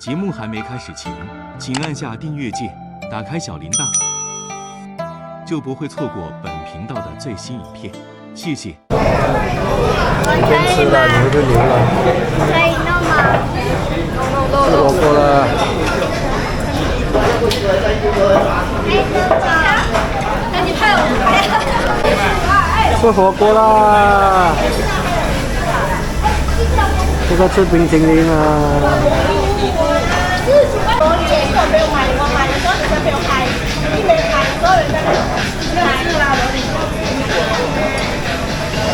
节目还没开始前，请按下订阅键，打开小铃铛，就不会错过本频道的最新影片。谢谢。今天吃的牛就牛了，可以弄吗？吃火锅了。吃火锅啦！这个吃冰淇淋啊！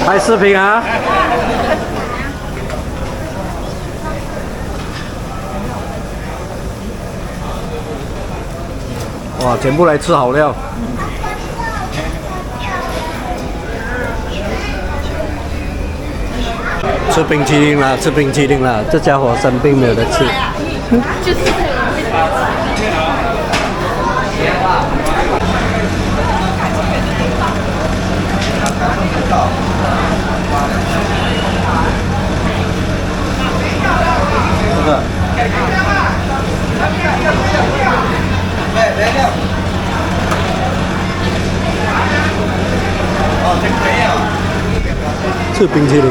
拍视频啊！哇，全部来吃好料。吃冰淇淋了，吃冰淇淋了，这家伙生病没有得吃。就是这个。这个。吃冰淇淋。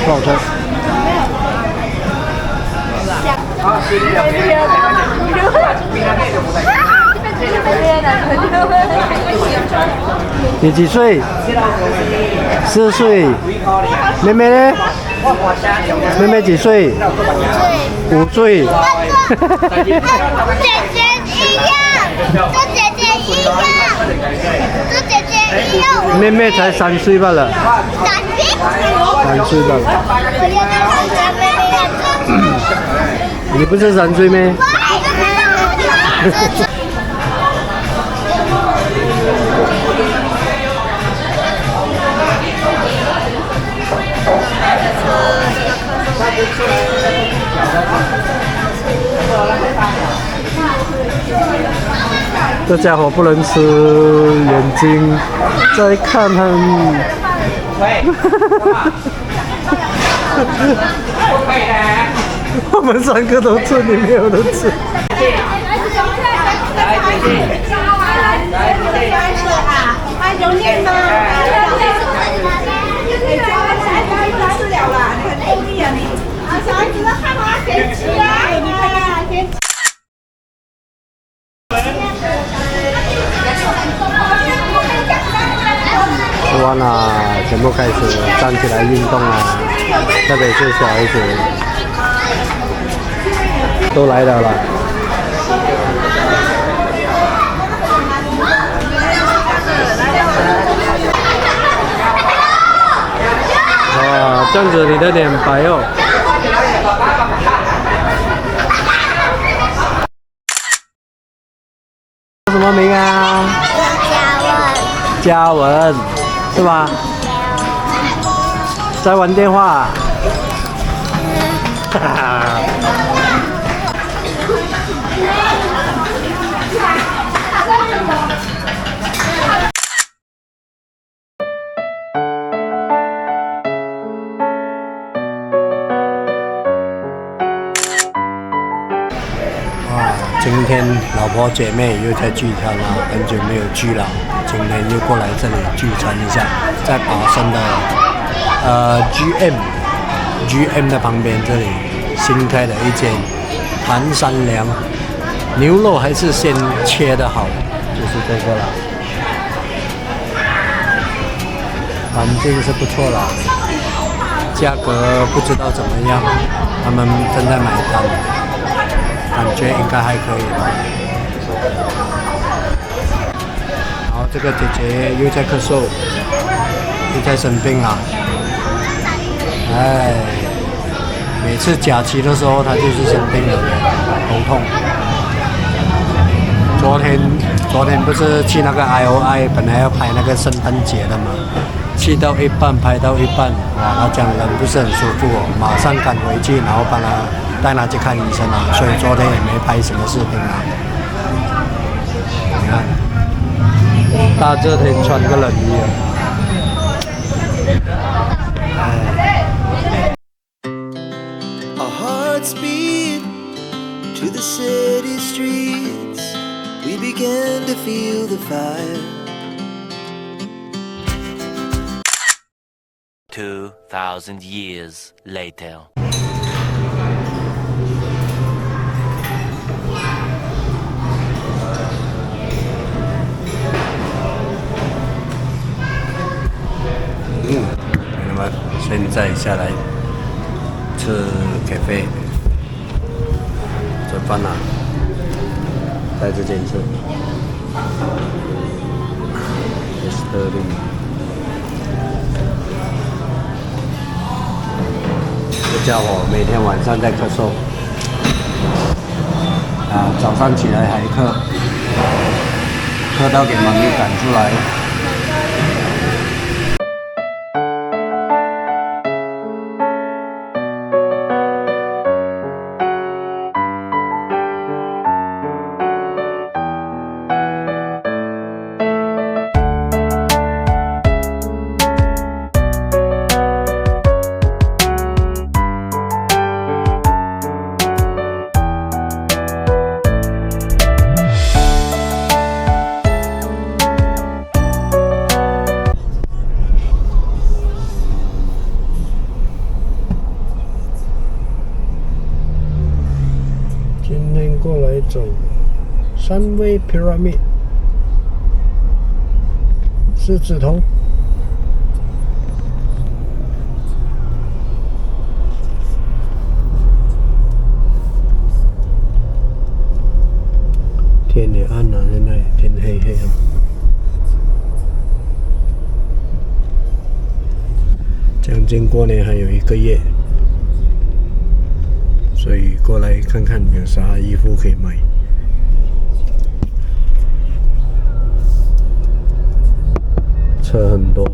不好吃。你几岁？4岁。妹妹呢？妹妹几岁？5岁。姐姐一样，跟姐姐一样，跟姐姐一样。妹妹才3岁罢了。3岁罢了。你不是3岁咩？这家伙不能吃，眼睛在看他们。我们3个都吃，你没有得吃。吃完了，全部开始站起来运动了，特别是小孩子都来了啦。哇，这样子你的脸白哦。叫什么名啊？嘉文，是吧？在玩电话。哈哈。今天老婆姐妹又在聚餐了，很久没有聚了，今天又过来这里聚餐一下，在宝生的GM 的旁边这里新开的一间韩山良，牛肉还是先切的好，就是这个了，环境是不错啦，价格不知道怎么样，他们正在买单。感觉应该还可以吧。然后这个姐姐又在咳嗽，又在生病了。哎，每次假期的时候她就是生病了，头痛。昨昨天不是去那个 IOI， 本来要拍那个圣诞节的嘛，去到一半拍到一半，哇，他讲人不是很舒服哦，马上赶回去，然后带他去看医生啊，所以昨天也没拍什么视频啊。你看，大热天穿个冷衣啊。Our hearts beat to the city streets. We began to feel the fire. 2,000 years later. 那么现在下来吃咖啡，吃饭了，在这间吃。这家伙每天晚上在咳嗽，早上起来还咳到给妈咪赶出来。今天过来走Sunway Pyramid 狮子头。天也暗了，现在天黑黑了。将近过年还有1个月。所以过来看看有啥衣服可以买。车很多。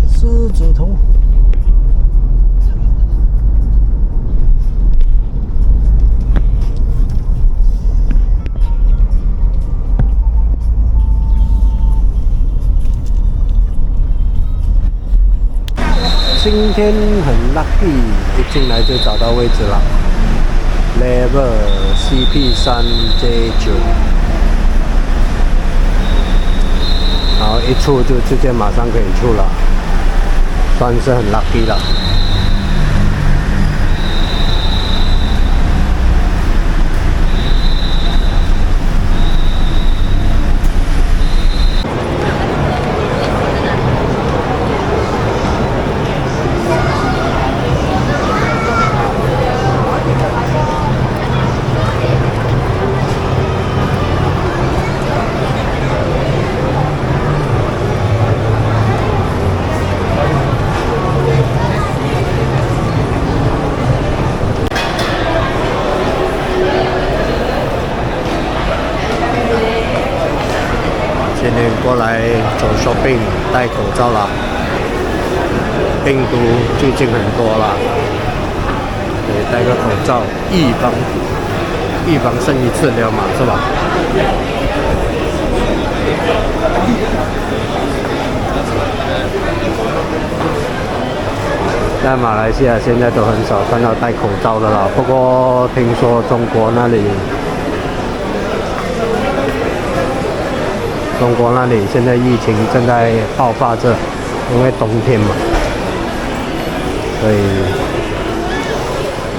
狮子头。今天很 lucky， 一进来就找到位置了 ，Level CP3J9， 然后一出就直接马上可以出了，算是很 lucky 了。今天过来走 shopping， 戴口罩了，病毒最近很多了，所以戴个口罩，预防胜于治疗嘛，是吧？在马来西亚现在都很少看到戴口罩的了，不过听说中国那里现在疫情正在爆发着，因为冬天嘛，所以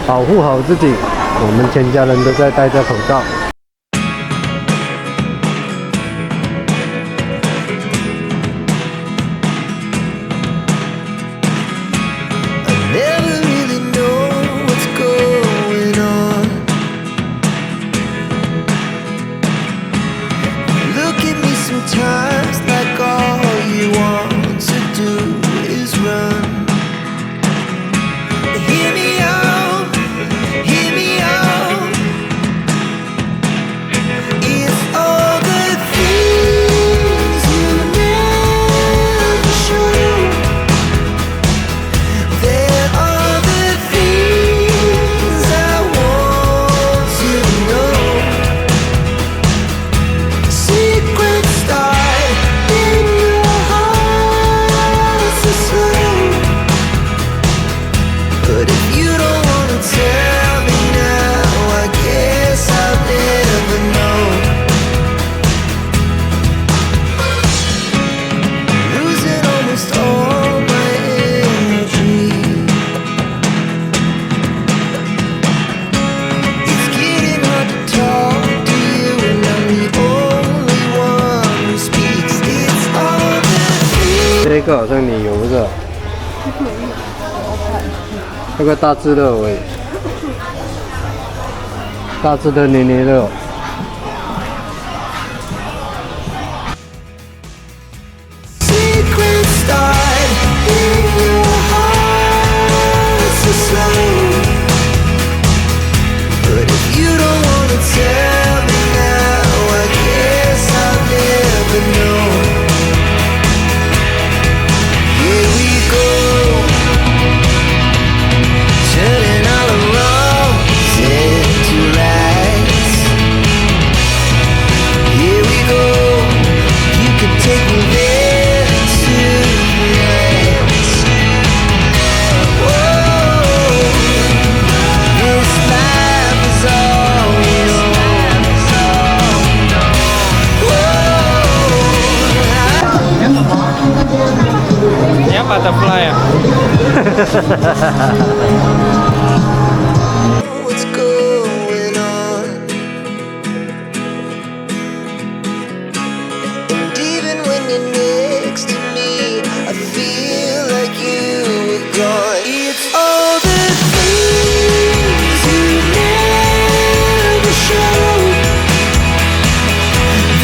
保护好自己，我们全家人都在戴着口罩。个好像你有一个，那个大只的喂，大只的捏捏肉。Secret start in your heart so slow. But if you don't wanna tell me now, I guess I'll never know. Here we go, turning all the wrongs into rights. Here we go, you can take me there tonight. Whoa, this life is all we know. Yang butterfly à? What's going on? And even when you're next to me, I feel like you were gone. It's all the things you never show.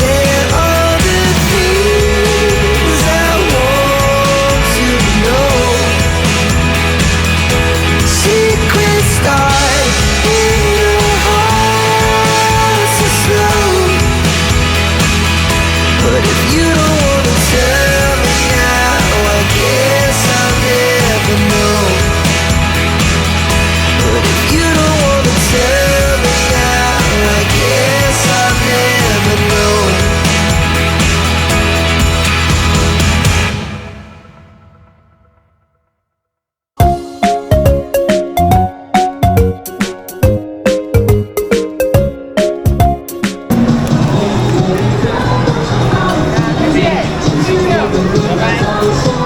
They're all the things I want to know. Secret start in your heart so slow. But if you don't wanna tell me now, I guess I'll never know. But if you don't wanna tell me now, I guess I'll never know.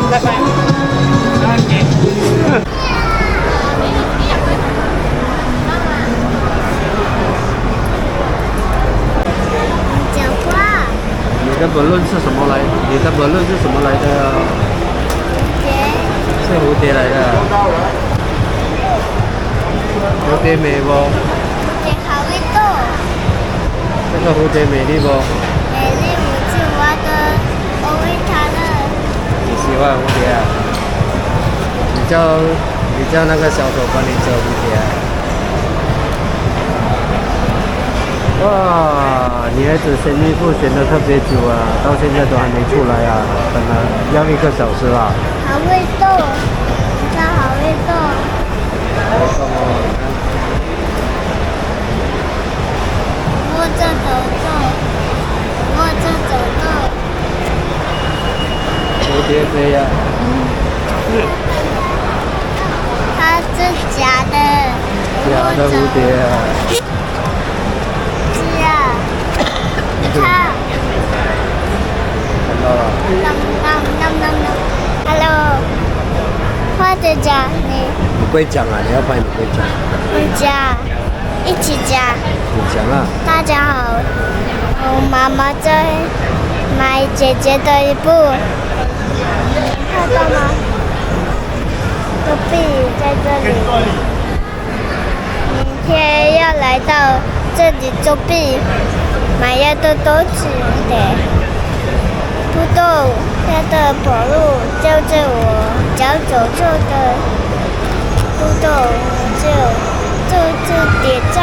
OK。讲话，你的本论是什么来？你的本论是什么来的呀？是蝴蝶来的。蝴蝶美不？给好味道，这个蝴蝶美丽不？美丽不是我的，我为它了。你喜欢蝴蝶啊？你叫那个小狗帮你折蝴蝶啊。哇，女孩子选衣服选得特别久啊，到现在都还没出来啊，等了要1个小时了。好味道，它好味道。摸着走走，摸着走走。蝴蝶飞呀、它是假的，假的蝴蝶啊。是啊，你看，看到了。Hello，花姐家，你不会讲啊，你要拍你会讲。回家，一起家。你讲啊。大家好，我妈妈在买姐姐的衣服，看到吗？隔壁在这里。明天要来到这里作弊，买要的东西的。不懂，他的跑路叫着我脚走错的，不懂就是点赞，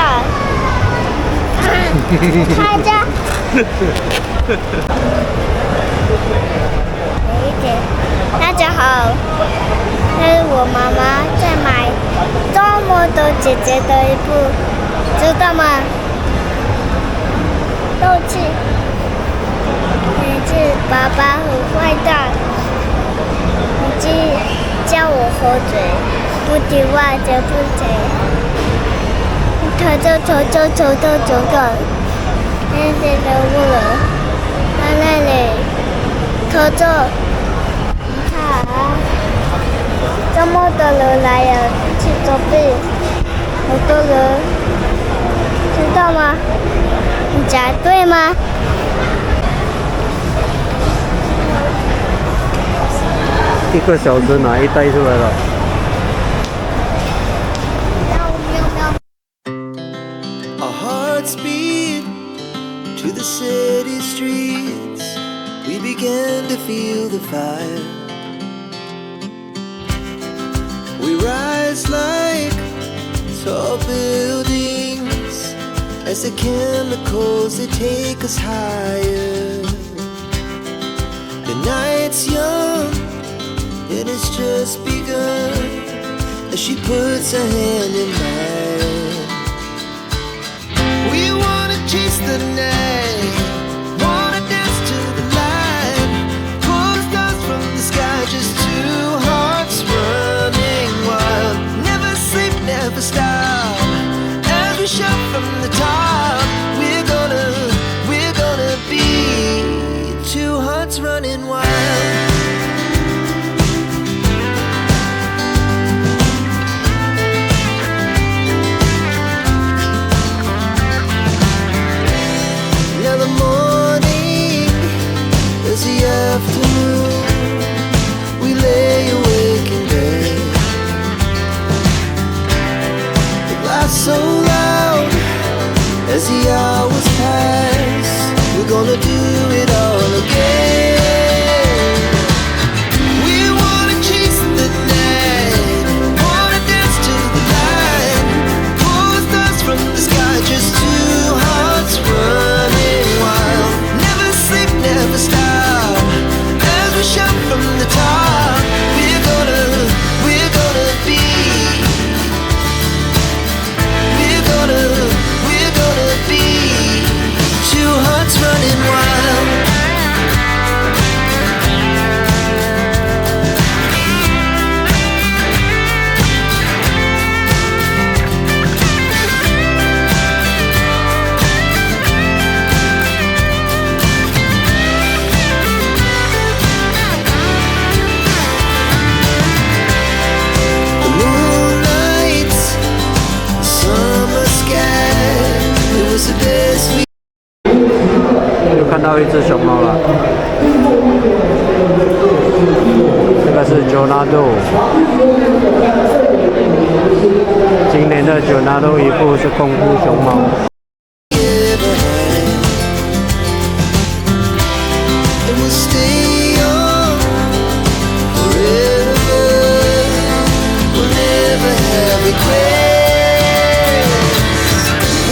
看着，没一点。大家好，这是我妈妈在买这么多姐姐的衣服，知道吗？斗气。你是爸爸很坏蛋，你叫我喝水，不听话就不听。他就走个，现在都不了。在那里，他就，你看啊，这么多人来了，去作弊，好多人，知道吗？你答对吗？ 1个小时拿一袋出来了。喵喵。 Our hearts beat to the city streets. We began to feel the fire. We rise like tall buildings as the chemicals they take us higher. The night's young, it has just begun as she puts her hand in mine. We wanna chase the night, wanna dance to the light, pull the stars from the sky, just two hearts running wild. Never sleep, never stop, as we shout from the top. We're gonna be two hearts running wild. Now the morning is the afternoon. We lay awake in bed. It laughs so loud as the hours pass. We're gonna do it all again. We wanna chase the night, wanna dance to the light, pull the stars from the sky, just two hearts running wild. Never sleep, never stop, as we shout from the top. We're gonna be, we're gonna be two hearts running wild. The moonlight, summer sky, it was the best we 又看到一只熊猫了，这个是Jornado。今年的Jornado一部是功夫熊猫。 ever had. And we'll stay young forever. We'll never have regrets.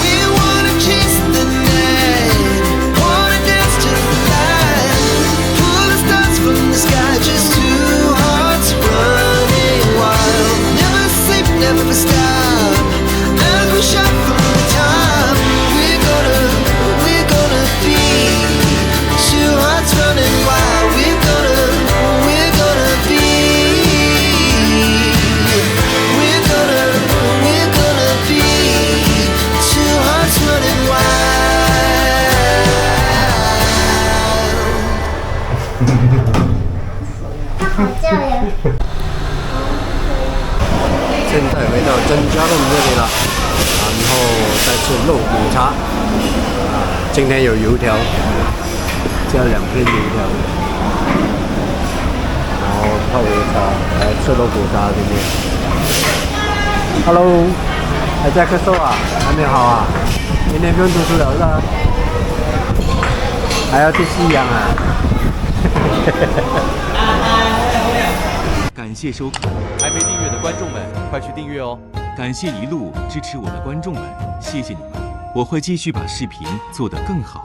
We wanna chase the night, wanna dance to the light, pull the stars from the sky, just two hearts running wild. Never sleep, never stop, as we shout from the top. We're gonna be two hearts running wild. We're gonna be, we're gonna be two hearts running wild. 它好叫呀！现在回到真家乐这里了，然后再吃肉骨茶。今天有油条，加2片油条，然后泡油茶，来吃肉骨茶今天。Hello， 还在咳嗽啊？还没好啊？明天不用读书了是吧？还要去夕阳啊？感谢收看，还没订阅的观众们，快去订阅哦！感谢一路支持我的观众们，谢谢你们，我会继续把视频做得更好。